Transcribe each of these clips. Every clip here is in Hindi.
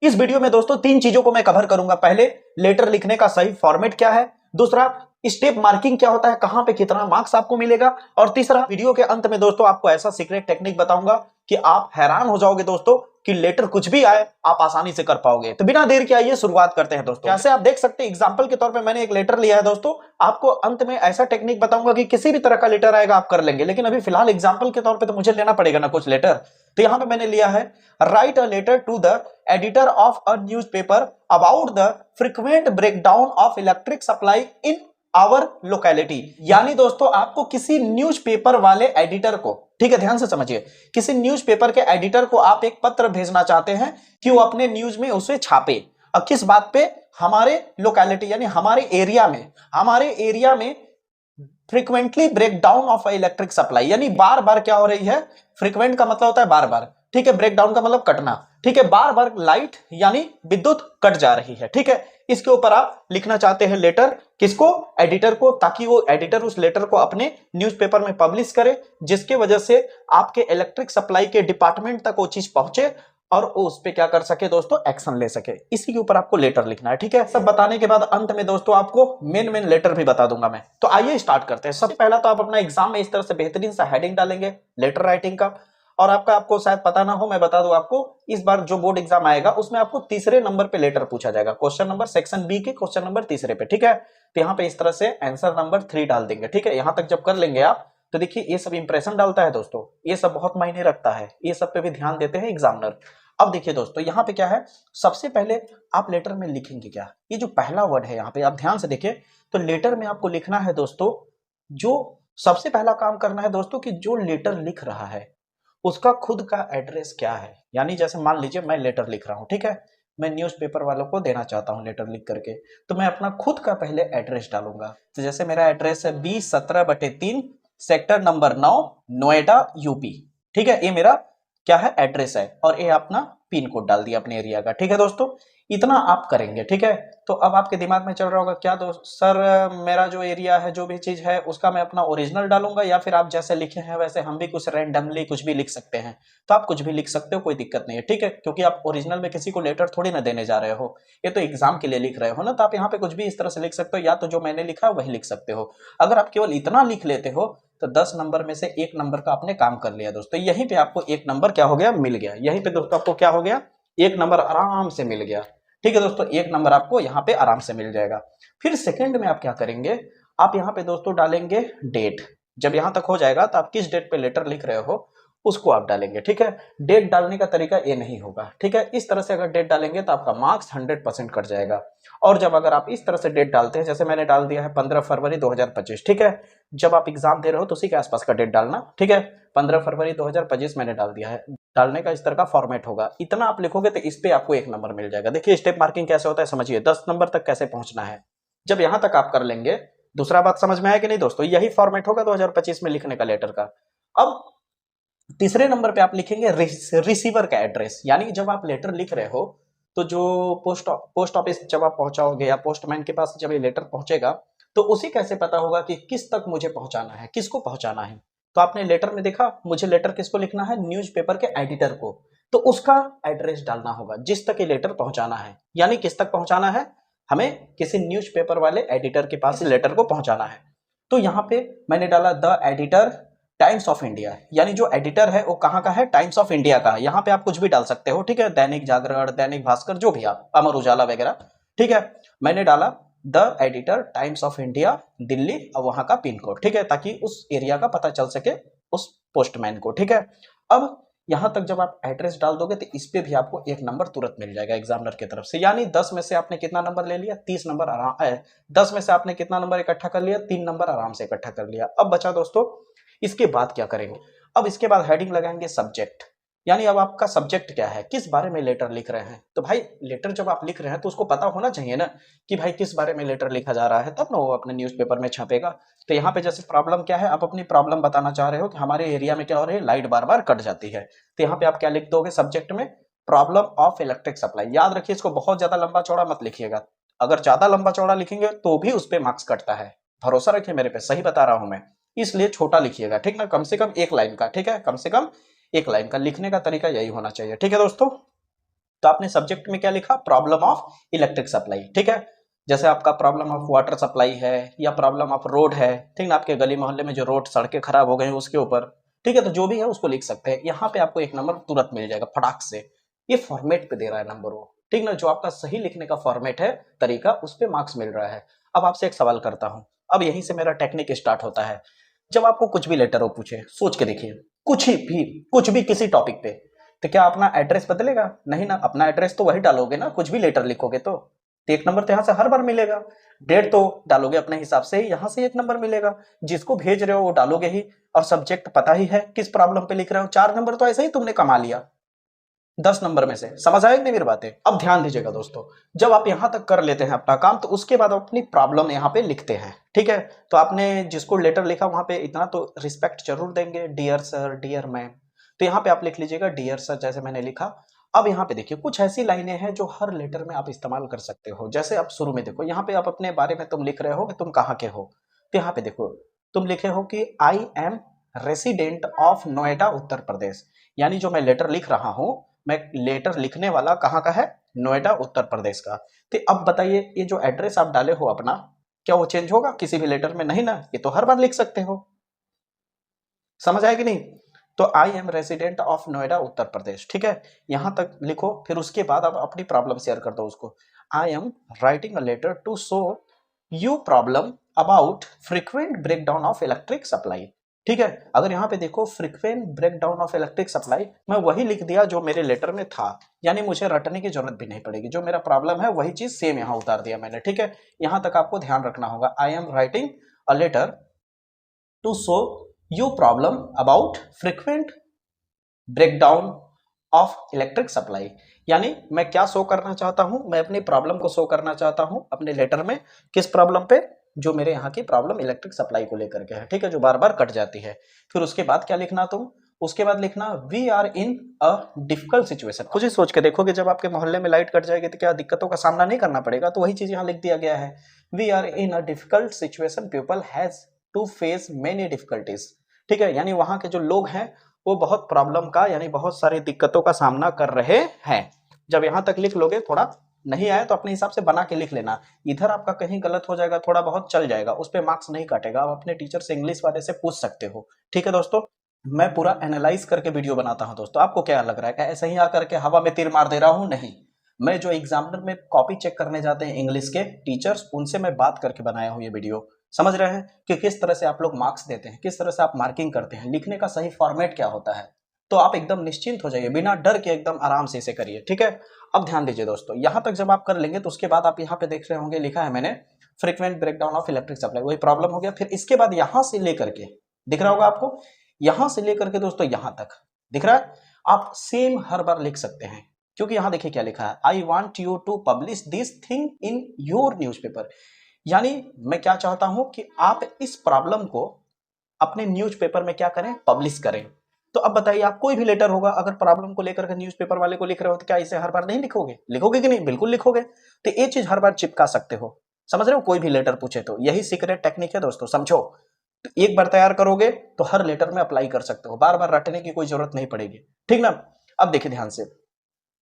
इस वीडियो में दोस्तों तीन चीजों को मैं कवर करूंगा। पहले, लेटर लिखने का सही फॉर्मेट क्या है। दूसरा, स्टेप मार्किंग क्या होता है, कहां पे कितना मार्क्स आपको मिलेगा। और तीसरा, वीडियो के अंत में दोस्तों आपको ऐसा सीक्रेट टेक्निक बताऊंगा कि आप हैरान हो जाओगे दोस्तों कि लेटर कुछ भी आए आप आसानी से कर पाओगे। तो बिना देर के आइए शुरुआत करते हैं दोस्तों। जैसे आप देख सकते हैं एग्जांपल के तौर पे मैंने एक लेटर लिया है दोस्तों। आपको अंत में ऐसा टेक्निक बताऊंगा कि किसी भी तरह का लेटर आएगा आप कर लेंगे, लेकिन अभी फिलहाल एग्जांपल के तौर पे तो मुझे लेना पड़ेगा ना कुछ लेटर। तो यहां पे मैंने लिया है, write a letter to the editor of a newspaper about the frequent breakdown of electric supply in our locality. यानी दोस्तों आपको किसी न्यूज़पेपर वाले एडिटर को, ठीक है ध्यान से समझिए, किसी न्यूज़पेपर के एडिटर को आप एक पत्र भेजना चाहते हैं कि वो अपने न्यूज में उसे छापे। अब किस बात पे, हमारे लोकेलिटी यानी हमारे एरिया में frequently breakdown of electric supply, यानी बार बार क्या हो रही है। फ्रीक्वेंट का मतलब होता है बार बार, ठीक है। ब्रेकडाउन का मतलब कटना, ठीक है। बार बार लाइट यानी विद्युत कट जा रही है, ठीक है। इसके ऊपर आप लिखना चाहते हैं लेटर, किसको, एडिटर को, ताकि वो एडिटर उस लेटर को अपने न्यूज़पेपर में पब्लिश करे, जिसके वजह से आपके इलेक्ट्रिक सप्लाई के डिपार्टमेंट तक वो चीज पहुंचे और वो उस पे क्या कर सके दोस्तों, एक्शन ले सके। इसी के ऊपर आपको लेटर लिखना है, ठीक है। सब बताने के बाद अंत में दोस्तों आपको मेन लेटर भी बता दूंगा मैं। तो आइए स्टार्ट करते हैं। सबसे पहला तो आप अपना एग्जाम में इस तरह से बेहतरीन सा हेडिंग डालेंगे लेटर राइटिंग का। और आपको शायद पता ना हो, मैं बता दूं आपको, इस बार जो बोर्ड एग्जाम आएगा उसमें आपको तीसरे नंबर पे लेटर पूछा जाएगा। क्वेश्चन नंबर सेक्शन बी के क्वेश्चन नंबर तीसरे पे, ठीक है। तो यहाँ पे इस तरह से आंसर नंबर 3 डाल देंगे, ठीक है। यहां तक जब कर लेंगे आप, तो देखिए ये सब इंप्रेशन डालता है दोस्तों, ये सब बहुत मायने रखता है, ये सब पे भी ध्यान देते हैं एग्जामिनर। अब देखिए दोस्तों यहाँ पे क्या है, सबसे पहले आप लेटर में लिखेंगे क्या, ये जो पहला वर्ड है यहाँ पे आप ध्यान से देखिए। तो लेटर में आपको लिखना है दोस्तों, जो सबसे पहला काम करना है दोस्तों कि जो लेटर लिख रहा है उसका खुद का एड्रेस क्या है। यानी जैसे मान लीजिए मैं लेटर लिख रहा हूं, ठीक है, मैं न्यूज़पेपर वालों को देना चाहता हूं लेटर लिख करके, तो मैं अपना खुद का पहले एड्रेस डालूंगा। तो जैसे मेरा एड्रेस है 2017/3 सेक्टर नंबर 9 नोएडा यूपी, ठीक है। ये मेरा क्या है, एड्रेस है। और ये अपना पिन कोड डाल दिया अपने एरिया का, ठीक है दोस्तों। इतना आप करेंगे, ठीक है। तो अब आपके दिमाग में चल रहा होगा क्या दोस्त सर, मेरा जो एरिया है जो भी चीज है उसका मैं अपना ओरिजिनल डालूंगा, या फिर आप जैसे लिखे हैं वैसे हम भी कुछ रैंडमली कुछ भी लिख सकते हैं। तो आप कुछ भी लिख सकते हो, कोई दिक्कत नहीं है, ठीक है। क्योंकि आप ओरिजिनल में किसी को लेटर थोड़ी ना देने जा रहे हो, ये तो एग्जाम के लिए लिख रहे हो ना। तो आप यहाँ पे कुछ भी इस तरह से लिख सकते हो, या तो जो मैंने लिखा वही लिख सकते हो। अगर आप केवल इतना लिख लेते हो तो 10 नंबर में से 1 नंबर का आपने काम कर लिया दोस्तों। यहीं पे आपको 1 नंबर क्या हो गया, मिल गया। यहीं पे दोस्तों आपको क्या हो गया, 1 नंबर आराम से मिल गया, ठीक है दोस्तों। 1 नंबर आपको यहाँ पे आराम से मिल जाएगा। फिर सेकंड में आप क्या करेंगे, आप यहाँ पे दोस्तों डालेंगे डेट। जब यहाँ तक हो जाएगा तो आप किस डेट पे लेटर लिख रहे हो उसको आप डालेंगे, ठीक है। डेट डालने का तरीका ये नहीं होगा, ठीक है। इस तरह से अगर डेट डालेंगे तो आपका मार्क्स 100% कट जाएगा। और जब अगर आप इस तरह से डेट डालते हैं, जैसे मैंने डाल दिया है 15 फरवरी 2025, ठीक है। जब आप एग्जाम दे रहे हो तो उसी के आसपास का डेट डालना, ठीक है। 15 फरवरी 2025 मैंने डाल दिया है। डालने का इस तरह का फॉर्मेट होगा, इतना आप लिखोगे तो इस पे आपको 1 नंबर मिल जाएगा। देखिए स्टेप मार्किंग कैसे होता है समझिए, 10 नंबर तक कैसे पहुंचना है। जब यहां तक आप कर लेंगे, दूसरा बात समझ में आया कि नहीं दोस्तों, यही फॉर्मेट होगा 2025 में लिखने का लेटर का। अब तीसरे नंबर पे आप लिखेंगे रिसीवर का एड्रेस। यानी जब आप लेटर लिख रहे हो तो जो पोस्ट ऑफिस जब आप पहुंचाओगे या पोस्टमैन के पास जब ये लेटर पहुंचेगा, तो उसे कैसे पता होगा कि किस तक मुझे पहुंचाना है, किसको पहुंचाना है। तो आपने लेटर में देखा, मुझे लेटर किसको लिखना है, न्यूज़पेपर के एडिटर को। तो उसका एड्रेस डालना होगा जिस तक ये लेटर पहुंचाना है। यानी किस तक पहुंचाना है, हमें किसी न्यूज़पेपर वाले एडिटर के पास लेटर को पहुंचाना है। तो यहाँ पे मैंने डाला the editor times of India, यानी जो एडिटर है वो कहाँ का है, टाइम्स ऑफ इंडिया का। यहाँ पे आप कुछ भी डाल सकते हो, ठीक है, दैनिक जागरण, दैनिक भास्कर, जो भी आप, अमर उजाला वगैरह, ठीक है। मैंने डाला the editor times of India Delhi और वहां का पिन कोड, ठीक है, ताकि उस एरिया का पता चल सके उस पोस्टमैन को, ठीक है। अब यहां तक जब आप एड्रेस डाल दोगे तो इस पे भी आपको 1 नंबर तुरंत मिल जाएगा एग्जामिनर की तरफ से। यानी 10 में से आपने कितना नंबर ले लिया, 30 नंबर आराम 10 में से आपने कितना नंबर इकट्ठा कर लिया, 3 नंबर आराम से इकट्ठा कर लिया। अब बचा दोस्तों, इसके बाद क्या करेंगे, अब इसके बाद हेडिंग लगाएंगे सब्जेक्ट। यानी अब आपका सब्जेक्ट क्या है, किस बारे में लेटर लिख रहे हैं। तो भाई लेटर जब आप लिख रहे हैं तो उसको पता होना चाहिए ना कि भाई किस बारे में लेटर लिखा जा रहा है, तब ना वो अपने न्यूज़पेपर में छपेगा। तो यहाँ पे जैसे प्रॉब्लम क्या है, आप अपनी प्रॉब्लम बताना चाह रहे हो कि हमारे एरिया में क्या हो रही है, लाइट बार बार कट जाती है। तो यहाँ पे आप क्या लिख दोगे सब्जेक्ट में, प्रॉब्लम ऑफ इलेक्ट्रिक सप्लाई। याद रखिए इसको बहुत ज्यादा लंबा चौड़ा मत लिखिएगा, अगर ज्यादा लंबा चौड़ा लिखेंगे तो भी उस पर मार्क्स कटता है। भरोसा रखिए मेरे पे, सही बता रहा हूं मैं। इसलिए छोटा लिखिएगा, ठीक ना, कम से कम 1 लाइन का, ठीक है, कम से कम 1 लाइन का लिखने का तरीका यही होना चाहिए, ठीक है दोस्तों। तो आपने सब्जेक्ट में क्या लिखा, प्रॉब्लम ऑफ इलेक्ट्रिक सप्लाई, ठीक है। जैसे आपका प्रॉब्लम ऑफ वाटर सप्लाई है या प्रॉब्लम ऑफ रोड है, ठीक ना, आपके गली मोहल्ले में जो रोड सड़कें खराब हो गई हैं उसके ऊपर, ठीक है, तो जो भी है उसको लिख सकते हैं। यहाँ पे आपको एक नंबर तुरंत मिल जाएगा फटाक से। ये फॉर्मेट पे दे रहा है नंबर वो, ठीक ना, जो आपका सही लिखने का फॉर्मेट है, तरीका, उस पे मार्क्स मिल रहा है। अब आपसे एक सवाल करता हूं, अब यहीं से मेरा टेक्निक स्टार्ट होता है। जब आपको कुछ भी लेटर हो पूछे, सोच के देखिए, कुछ भी किसी टॉपिक पे, तो क्या अपना एड्रेस बदलेगा? नहीं ना, अपना एड्रेस तो वही डालोगे ना, कुछ भी लेटर लिखोगे तो एक नंबर तो यहाँ से हर बार मिलेगा। डेट तो डालोगे अपने हिसाब से ही, यहाँ से एक नंबर मिलेगा। जिसको भेज रहे हो वो डालोगे ही, और सब्जेक्ट पता ही है किस प्रॉब्लम पे लिख रहे हो, 4 नंबर तो ऐसे ही तुमने कमा लिया 10 नंबर में से। समझ आए नहीं मेरी बातें? अब ध्यान दीजिएगा दोस्तों, जब आप यहां तक कर लेते हैं अपना काम, तो उसके बाद अपनी प्रॉब्लम यहाँ पे लिखते हैं, ठीक है। तो आपने जिसको लेटर लिखा वहां पे इतना तो रिस्पेक्ट जरूर देंगे, डियर सर, डियर मैम, तो यहाँ पे आप लिख लीजिएगा डियर सर, जैसे मैंने लिखा। अब यहाँ पे देखिए कुछ ऐसी लाइनें हैं जो हर लेटर में आप इस्तेमाल कर सकते हो। जैसे आप शुरू में देखो, यहाँ पे आप अपने बारे में तुम लिख रहे हो कि तुम कहाँ के हो, तो यहाँ पे देखो तुम लिखे हो कि I am resident of Noida Uttar Pradesh, यानी जो मैं लेटर लिख रहा हूं, मैं लेटर लिखने वाला कहाँ का है, नोएडा उत्तर प्रदेश का। तो अब बताइए, ये जो एड्रेस आप डाले हो अपना, क्या वो चेंज होगा किसी भी लेटर में? नहीं ना, ये तो हर बार लिख सकते हो। समझ आए कि नहीं? तो I am resident of Noida Uttar Pradesh, ठीक है, यहां तक लिखो। फिर उसके बाद आप अपनी प्रॉब्लम शेयर कर दो उसको। I am writing a letter to show you problem about frequent breakdown of electric supply, ठीक है। अगर यहाँ पे देखो frequent breakdown of electric supply, मैं वही लिख दिया जो मेरे लेटर में था, यानी मुझे रटने की जरूरत भी नहीं पड़ेगी, जो मेरा प्रॉब्लम है वही चीज सेम यहाँ उतार दिया मैंने, ठीक है। यहाँ तक आपको ध्यान रखना होगा। I am writing a letter to show you problem about frequent breakdown of electric supply, यानी मैं क्या शो करना चाहता हूं, मैं अपनी प्रॉब्लम को शो करना चाहता हूं अपने लेटर में। किस प्रॉब्लम पे? जो मेरे यहाँ की प्रॉब्लम इलेक्ट्रिक सप्लाई को लेकर के है, ठीक है, जो बार बार कट जाती है। फिर उसके बाद क्या लिखना तुम? उसके बाद लिखना we are in a difficult situation. खुद ही सोच के देखो कि जब आपके मोहल्ले में लाइट कट जाएगी तो क्या दिक्कतों का सामना नहीं करना पड़ेगा? तो वही चीज यहाँ लिख दिया गया है, we are in a difficult situation, people has to face many difficulties, ठीक है, यानी वहां के जो लोग हैं वो बहुत प्रॉब्लम का, यानी बहुत सारी दिक्कतों का सामना कर रहे हैं। जब यहां तक लिख लोगे, थोड़ा नहीं आए तो अपने हिसाब से बना के लिख लेना, इधर आपका कहीं गलत हो जाएगा, थोड़ा बहुत चल जाएगा, उस पर मार्क्स नहीं काटेगा, आप अपने टीचर से, इंग्लिश वाले से पूछ सकते हो, ठीक है दोस्तों। मैं पूरा एनालाइज करके वीडियो बनाता हूं दोस्तों। आपको क्या लग रहा है कि ऐसे ही आकर के हवा में तीर मार दे रहा हूं? नहीं, मैं जो एग्जामिनर में कॉपी चेक करने जाते हैं इंग्लिश के टीचर्स, उनसे मैं बात करके बनाया हूं ये वीडियो। समझ रहे हैं कि किस तरह से आप लोग मार्क्स देते हैं, किस तरह से आप मार्किंग करते हैं, लिखने का सही फॉर्मेट क्या होता है। तो आप एकदम निश्चिंत हो जाइए, बिना डर के एकदम आराम से इसे करिए, ठीक है। अब ध्यान दीजिए दोस्तों, यहां तक जब आप कर लेंगे तो उसके बाद आप यहाँ पे देख रहे होंगे, लिखा है मैंने frequent breakdown of electric supply, वही प्रॉब्लम हो गया। फिर इसके बाद यहां से लेकर के, दिख रहा होगा आपको, यहां से लेकर के दोस्तों यहां तक दिख रहा है, आप सेम हर बार लिख सकते हैं, क्योंकि यहां देखिए क्या लिखा है, I want you to publish this thing in your newspaper, यानी मैं क्या चाहता हूं कि आप इस प्रॉब्लम को अपने न्यूज़पेपर में क्या करें, पब्लिश करें। तो अब बताइए, आप कोई भी लेटर होगा, अगर प्रॉब्लम को लेकर के न्यूज़पेपर वाले को लिख रहे हो, तो क्या इसे हर बार नहीं लिखोगे? लिखोगे कि नहीं? बिल्कुल लिखोगे। तो ये चीज हर बार चिपका सकते हो, समझ रहे हो, कोई भी लेटर पूछे तो। यही सीक्रेट टेक्निक है दोस्तों, समझो। तो एक बार तैयार करोगे तो हर लेटर में अप्लाई कर सकते हो, बार बार रटने की कोई जरूरत नहीं पड़ेगी, ठीक ना। अब देखिए ध्यान से,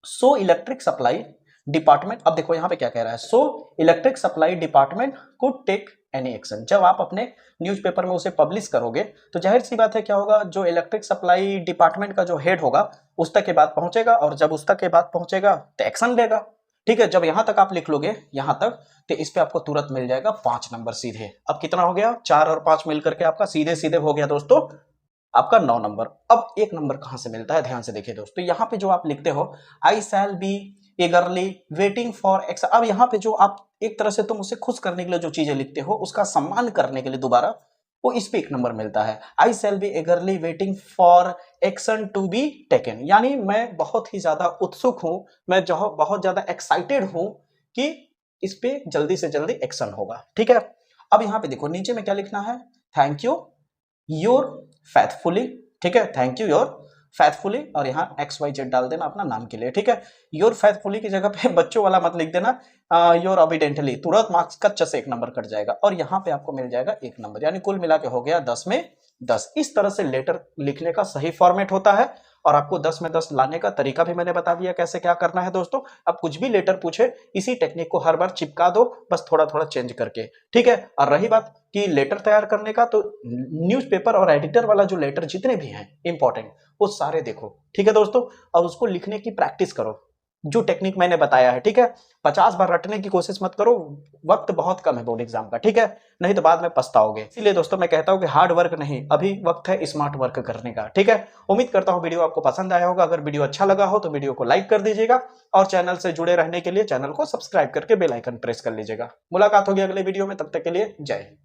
सो इलेक्ट्रिक सप्लाई डिपार्टमेंट, अब देखो यहां पे क्या कह रहा है, so electric supply department could take any action. जब आप अपने न्यूज़पेपर में उसे पब्लिश करोगे तो जाहिर सी बात है क्या होगा, जो इलेक्ट्रिक सप्लाई डिपार्टमेंट का जो हेड होगा उस तक के बात पहुंचेगा, और जब उस तक के बात पहुंचेगा तो एक्शन लेगा, ठीक है। जब यहां तक आप लिख लोगे, यहां तक, तो इस पे आपको तुरंत मिल जाएगा 5 नंबर सीधे। अब कितना हो गया, 4 और 5 मिलकर के आपका सीधे सीधे हो गया दोस्तों आपका 9 नंबर। अब 1 नंबर कहां से मिलता है, ध्यान से देखिए दोस्तों, यहां पे जो आप लिखते हो I shall be eagerly waiting for X, अब यहाँ पे जो आप एक तरह से तुम उसे खुश करने के लिए जो चीजें लिखते हो, उसका सम्मान करने के लिए दोबारा, वो इस पे 1 नंबर मिलता है। I shall be eagerly waiting for action to be taken, यानी मैं बहुत ही ज्यादा उत्सुक हूं, मैं जो बहुत ज्यादा एक्साइटेड हूं कि इस पे जल्दी से जल्दी एक्शन होगा, ठीक है। अब यहाँ पे देखो नीचे में क्या लिखना है, थैंक यू योर फेथफुली, ठीक है, थैंक यू योर फेथफुली, और यहाँ XYZ डाल देना अपना नाम के लिए, ठीक है। योर फेथफुली की जगह पे बच्चों वाला मत लिख देना, योर ऑबिडेंटली, तुरंत मार्क्स कच्चा से 1 नंबर कट जाएगा, और यहाँ पे आपको मिल जाएगा 1 नंबर, यानी कुल मिला के हो गया 10 में 10। इस तरह से लेटर लिखने का सही फॉर्मेट होता है, और आपको 10 में 10 लाने का तरीका भी मैंने बता दिया कैसे क्या करना है दोस्तों। अब कुछ भी लेटर पूछे इसी टेक्निक को हर बार चिपका दो, बस थोड़ा थोड़ा चेंज करके, ठीक है। और रही बात कि लेटर तैयार करने का, तो न्यूज़पेपर और एडिटर वाला जो लेटर जितने भी हैं इंपॉर्टेंट, वो सारे देखो, ठीक है दोस्तों। और उसको लिखने की प्रैक्टिस करो जो टेक्निक मैंने बताया है, ठीक है। 50 बार रटने की कोशिश मत करो, वक्त बहुत कम है बोर्ड एग्जाम का, ठीक है, नहीं तो बाद में पछताओगे। इसीलिए दोस्तों मैं कहता हूं कि हार्ड वर्क नहीं, अभी वक्त है स्मार्ट वर्क करने का, ठीक है। उम्मीद करता हूं वीडियो आपको पसंद आया होगा। अगर वीडियो अच्छा लगा हो तो वीडियो को लाइक कर दीजिएगा और चैनल से जुड़े रहने के लिए चैनल को सब्सक्राइब करके बेल आइकन प्रेस कर लीजिएगा। मुलाकात होगी अगले वीडियो में, तब तक के लिए जय हिंद।